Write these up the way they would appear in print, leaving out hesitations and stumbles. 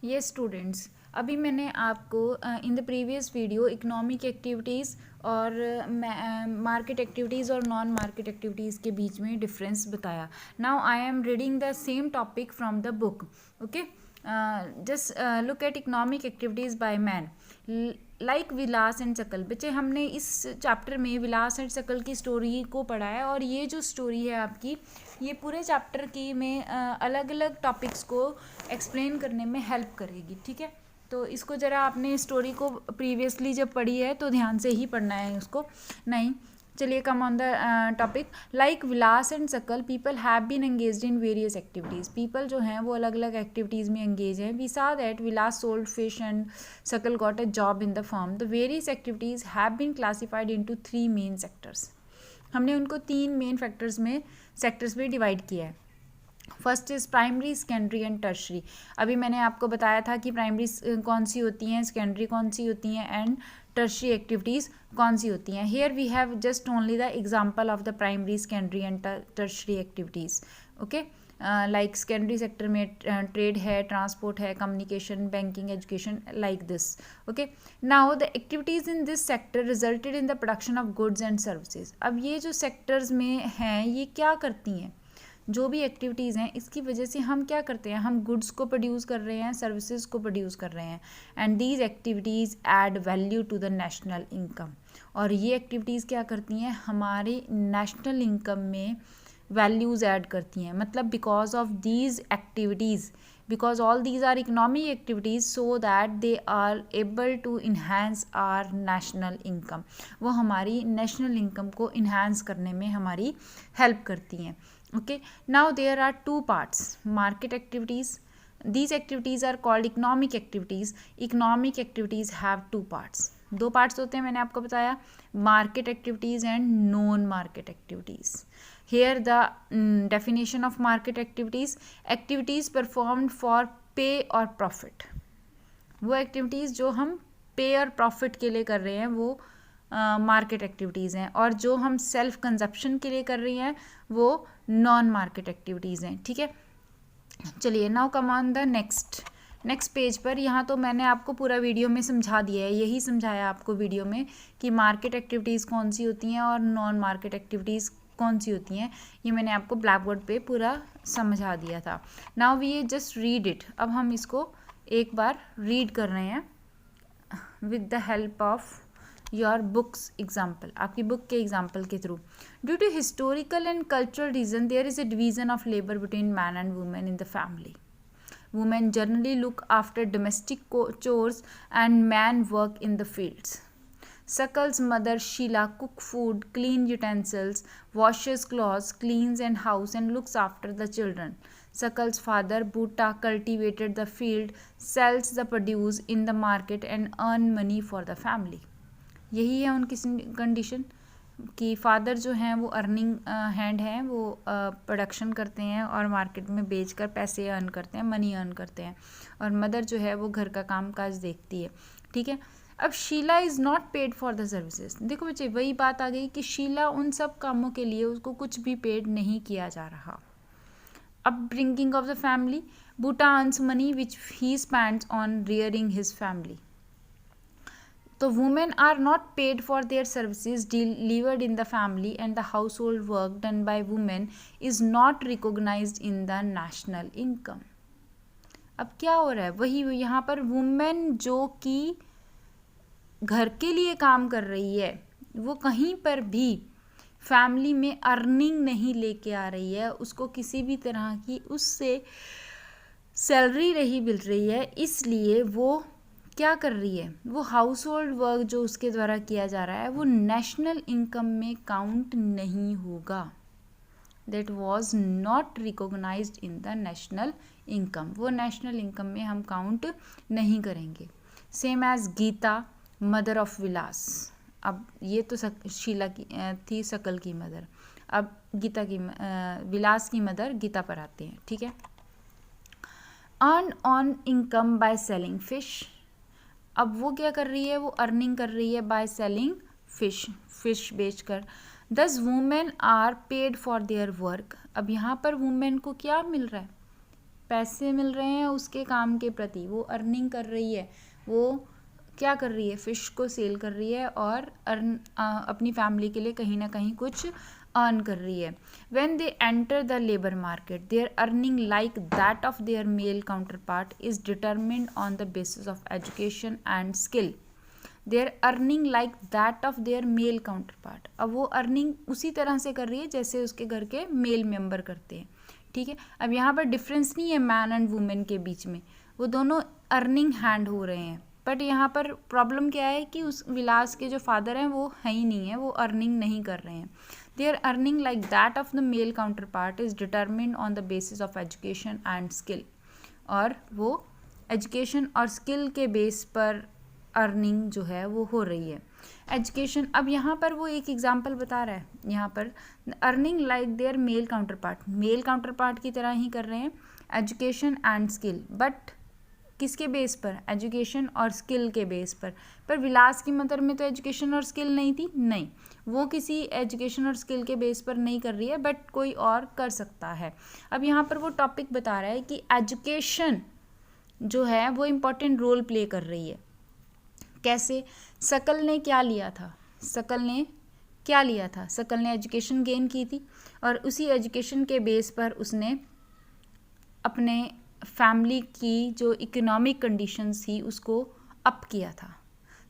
ये स्टूडेंट्स, अभी मैंने आपको in the previous video economic activities और मार्केट एक्टिविटीज़ और नॉन मार्केट एक्टिविटीज़ के बीच में डिफरेंस बताया. Now I am reading the same topic from the book. Okay, just look at economic activities by man. Like Vilas and सकल. बच्चे, हमने इस chapter में विलास एंड सकल की स्टोरी को पढ़ा है, और ये जो स्टोरी है आपकी, ये पूरे चैप्टर की में अलग अलग टॉपिक्स को एक्सप्लेन करने में हेल्प करेगी. ठीक है, तो इसको ज़रा आपने स्टोरी को प्रीवियसली जब पढ़ी है तो ध्यान से ही पढ़ना है उसको. नहीं, चलिए, come on the topic. Like Vilas and Sakal, people have been engaged in various activities. People जो हैं वो अलग अलग एक्टिविटीज़ में एंगेज हैं. We saw that Vilas sold fish and Sakal got a job in the firm. The various activities have been classified into 3 main sectors. हमने उनको 3 main sectors में डिवाइड किया है. First is primary, secondary and tertiary. अभी मैंने आपको बताया था कि प्राइमरी कौन सी होती हैं, सेकेंडरी कौन सी होती हैं, एंड टर्शरी एक्टिविटीज़ कौन सी होती हैं. Here we have just only the example of the primary, secondary and tertiary activities. Okay, like secondary sector में ट्रेड है, ट्रांसपोर्ट है, communication, banking, education, like this. Okay, now the activities in this sector resulted in the production of goods and services. अब ये जो sectors में हैं ये क्या करती हैं, जो भी एक्टिविटीज़ हैं इसकी वजह से हम क्या करते हैं, हम गुड्स को प्रोड्यूस कर रहे हैं, सर्विसेज को प्रोड्यूस कर रहे हैं. And these activities add value to the national income. और ये एक्टिविटीज़ क्या करती हैं, हमारी नेशनल इनकम में वैल्यूज़ ऐड करती हैं. मतलब because of these activities, because all these are economic activities, so that they are able to enhance our national income. वो हमारी national income को enhance करने में हमारी help करती हैं. Okay, now there are 2 parts. Market activities, these activities are called economic activities. Economic activities have 2 parts. 2 parts होते हैं, मैंने आपको बताया, market activities and non market activities. Here the definition of market activities: activities performed for pay or profit. वो activities जो हम पे और प्रॉफिट के लिए कर रहे हैं वो मार्केट एक्टिविटीज़ हैं, और जो हम सेल्फ कंजप्शन के लिए कर रही हैं वो नॉन मार्केट एक्टिविटीज़ हैं. ठीक है, चलिए, now come on the next page पर. यहाँ तो मैंने आपको पूरा वीडियो में समझा दिया है, यही समझाया आपको वीडियो में कि मार्केट एक्टिविटीज़ कौन सी होती हैं और नॉन मार्केट एक्टिविटीज़ कौन सी होती हैं. ये मैंने आपको ब्लैक बोर्ड पे पूरा समझा दिया था. Now we just read it. अब हम इसको एक बार रीड कर रहे हैं with the help of your books example, आपकी बुक के एग्जाम्पल के through. Due to historical and cultural reason there is a division of labour between man and women in the family. Women generally look after domestic chores and men work in the fields. Sakal's mother Sheila cooks food, cleans utensils, washes clothes, cleans and house and looks after the children. Sakal's father Bhutta cultivated the field, sells the produce in the market and earn money for the family. यही है उनकी condition कि father जो हैं वो earning hand हैं, वो production करते हैं और मार्केट में बेचकर पैसे अर्न करते हैं, मनी अर्न करते हैं, और मदर जो है वो घर का काम काज देखती है. ठीक है, अब Sheela is not paid for the services. देखो बच्चे, वही बात आ गई कि शीला उन सब कामों के लिए उसको कुछ भी पेड नहीं किया जा रहा. अब bringing of the family, Buta earns money which he spends on rearing his family. तो women are not paid for their services delivered in the family, and the household work done by women is not recognized in the national income. अब क्या हो रहा है, वही यहाँ पर women जो कि घर के लिए काम कर रही है वो कहीं पर भी फैमिली में अर्निंग नहीं लेके आ रही है, उसको किसी भी तरह की उससे सैलरी नहीं मिल रही है, इसलिए वो क्या कर रही है, वो हाउस होल्ड वर्क जो उसके द्वारा किया जा रहा है वो नेशनल इनकम में काउंट नहीं होगा. That was not recognised in the national income. वो नेशनल इनकम में हम काउंट नहीं करेंगे. Same as Gita, mother of Vilas. अब ये तो शीला की थी, सकल की मदर. अब गीता की विलास की मदर गीता पर आते हैं. ठीक है, earn on income by selling fish. अब वो क्या कर रही है, वो अर्निंग कर रही है बाय सेलिंग फिश बेचकर. Thus women are paid for their work. अब यहाँ पर वुमेन को क्या मिल रहा है, पैसे मिल रहे हैं उसके काम के प्रति, वो अर्निंग कर रही है, वो क्या कर रही है, फ़िश को सेल कर रही है और अपनी फैमिली के लिए कहीं ना कहीं कुछ अर्न कर रही है. When they enter the labor market, their earning, like that of their male counterpart, is determined on the basis of education and skill. Their earning like that of their male counterpart. अब वो earning उसी तरह से कर रही है जैसे उसके घर के मेल मेंबर करते हैं. ठीक है, अब यहाँ पर डिफरेंस नहीं है मैन एंड वुमेन के बीच में, वो दोनों अर्निंग हैंड हो रहे हैं. बट यहाँ पर प्रॉब्लम क्या है कि उस विलास के जो फादर हैं वो है ही नहीं है, वो अर्निंग नहीं कर रहे हैं. Their earning, like that of the male counterpart, is determined on the basis of education and skill. और वो एजुकेशन और स्किल के बेस पर अर्निंग जो है वो हो रही है. एजुकेशन, अब यहाँ पर वो एक एग्जांपल बता रहा है, यहाँ पर earning like there mail counterpart की तरह ही कर रहे हैं एजुकेशन एंड स्किल. बट किसके बेस पर, एजुकेशन और स्किल के बेस पर विलास की मदर में तो एजुकेशन और स्किल नहीं थी, नहीं, वो किसी एजुकेशन और स्किल के बेस पर नहीं कर रही है, बट कोई और कर सकता है. अब यहाँ पर वो टॉपिक बता रहा है कि एजुकेशन जो है वो इम्पॉर्टेंट रोल प्ले कर रही है. कैसे, शकल ने क्या लिया था, शकल ने एजुकेशन गेन की थी और उसी एजुकेशन के बेस पर उसने अपने फैमिली की जो इकोनॉमिक कंडीशंस थी उसको अप किया था.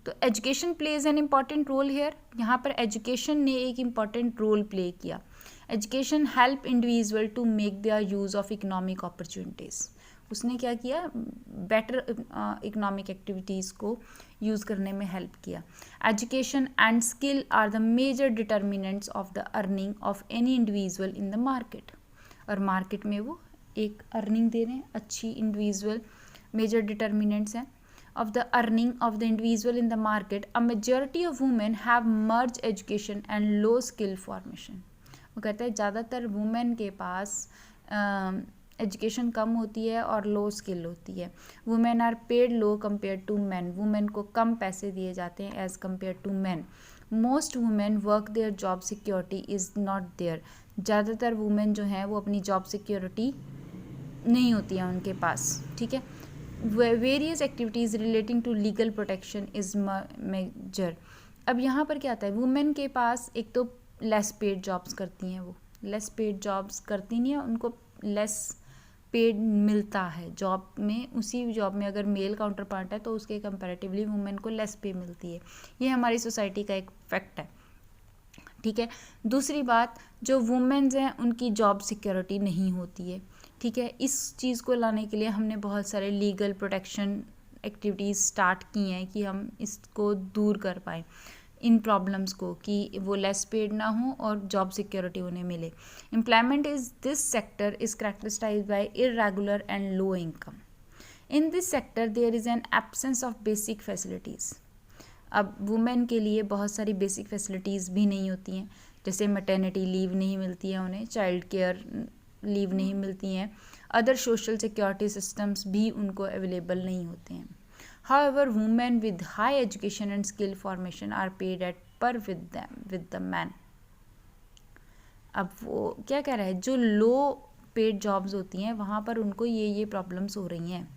तो education plays an important role here. यहाँ पर एजुकेशन ने एक इम्पॉर्टेंट रोल प्ले किया. Education help individual to make their use of economic opportunities. उसने क्या किया, बेटर इकोनॉमिक एक्टिविटीज़ को यूज़ करने में हेल्प किया. Education and skill are the major determinants of the earning of any individual in the market. और market में वो एक अर्निंग दे रहे हैं, अच्छी इंडिविजुअल मेजर डिटर्मिनेंट्स हैं of the earning of the individual in the market. A majority of women have merged education and low skill formation. वो कहता है ज़्यादातर वुमेन के पास एजुकेशन कम होती है और लो स्किल होती है. Women are paid low compare to man. Women को कम पैसे दिए जाते हैं as compare to man. Most women work their job security is not there. ज़्यादातर वुमेन जो हैं वो अपनी जॉब सिक्योरिटी नहीं होती है उनके पास. ठीक है, various activities relating to legal protection is major. अब यहाँ पर क्या आता है, वुमेन के पास एक तो लेस पेड जॉब्स करती हैं, वो लेस पेड जॉब्स करती नहीं है, उनको लेस पेड मिलता है जॉब में. उसी जॉब में अगर मेल काउंटर पार्ट है तो उसके कंपैरेटिवली वुमेन को लेस पे मिलती है. ये हमारी सोसाइटी का एक फैक्ट है. ठीक है, दूसरी बात, जो वुमेन्स हैं उनकी जॉब सिक्योरिटी नहीं होती है. ठीक है, इस चीज़ को लाने के लिए हमने बहुत सारे लीगल प्रोटेक्शन एक्टिविटीज़ स्टार्ट की हैं कि हम इसको दूर कर पाएँ, इन प्रॉब्लम्स को, कि वो लेस पेड ना हो और जॉब सिक्योरिटी उन्हें मिले. Employment is this sector is characterised by irregular and low income. In this sector there is an absence of basic facilities. अब वुमेन के लिए बहुत सारी बेसिक फैसिलिटीज़ भी नहीं होती हैं, जैसे मैटरनिटी लीव नहीं मिलती है उन्हें, चाइल्ड केयर लीव नहीं मिलती हैं, अदर सोशल सिक्योरिटी सिस्टम्स भी उनको अवेलेबल नहीं होते हैं. However, women with high education and skill formation are paid at par with the man. अब वो क्या कह रहा है, जो लो पेड जॉब्स होती हैं वहाँ पर उनको ये प्रॉब्लम्स हो रही हैं.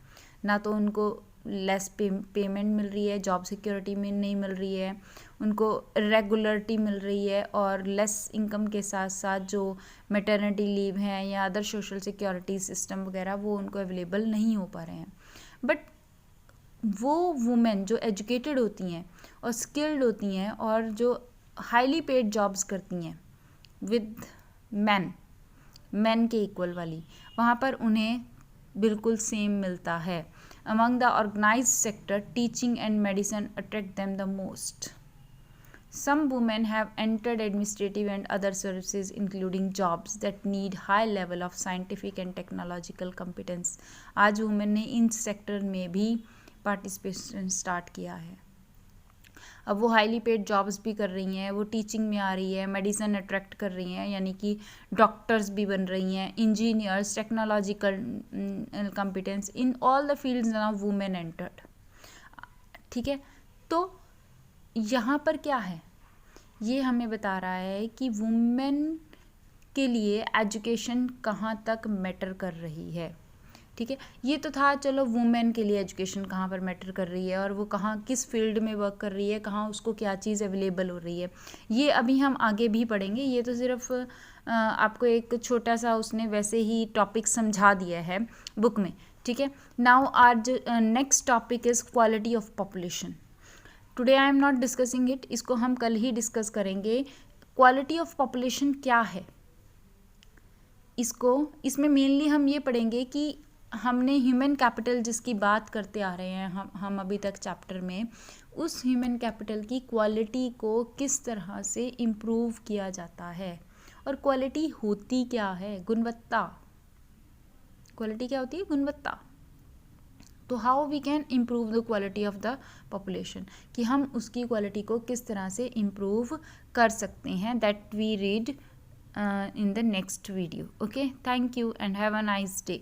ना तो उनको लेस पेमेंट मिल रही है, जॉब सिक्योरिटी में नहीं मिल रही है, उनको रेगुलरिटी मिल रही है, और लेस इनकम के साथ साथ जो मैटरनिटी लीव हैं या अदर सोशल सिक्योरिटी सिस्टम वगैरह वो उनको अवेलेबल नहीं हो पा रहे हैं. बट वो वुमेन जो एजुकेटेड होती हैं और स्किल्ड होती हैं और जो हाईली पेड जॉब्स करती हैं विद मैन के इक्वल वाली, वहाँ पर उन्हें बिल्कुल सेम मिलता है. Among the organized sector, teaching and medicine attract them the most. Some women have entered administrative and other services, including jobs that need high level of scientific and technological competence. आज women ने in sector में भी participation start किया है. अब वो highly paid jobs भी कर रही हैं, वो टीचिंग में आ रही है, मेडिसिन अट्रैक्ट कर रही हैं, यानी कि डॉक्टर्स भी बन रही हैं, engineers, technological competence, in all the fields now women entered. ठीक है, तो यहाँ पर क्या है, ये हमें बता रहा है कि वुमेन के लिए एजुकेशन कहाँ तक मैटर कर रही है. ठीक है, ये तो था चलो वुमेन के लिए एजुकेशन कहाँ पर मैटर कर रही है और वो कहाँ किस फील्ड में वर्क कर रही है, कहाँ उसको क्या चीज़ अवेलेबल हो रही है, ये अभी हम आगे भी पढ़ेंगे। ये तो सिर्फ आपको एक छोटा सा उसने वैसे ही टॉपिक समझा दिया है बुक में, ठीक है। नाउ आज next topic is quality of population. Today I am not discussing it, इसको हम कल ही डिस्कस करेंगे। क्वालिटी ऑफ पॉपुलेशन क्या है, इसमें मेनली हम ये पढ़ेंगे कि हमने ह्यूमन कैपिटल जिसकी बात करते आ रहे हैं हम अभी तक चैप्टर में, उस ह्यूमन कैपिटल की क्वालिटी को किस तरह से इम्प्रूव किया जाता है। और क्वालिटी होती क्या है, गुणवत्ता। क्वालिटी क्या होती है, गुणवत्ता। तो how we can improve the quality of the population, कि हम उसकी क्वालिटी को किस तरह से इम्प्रूव कर सकते हैं, that we read in the next video. Okay, thank you and have a nice day.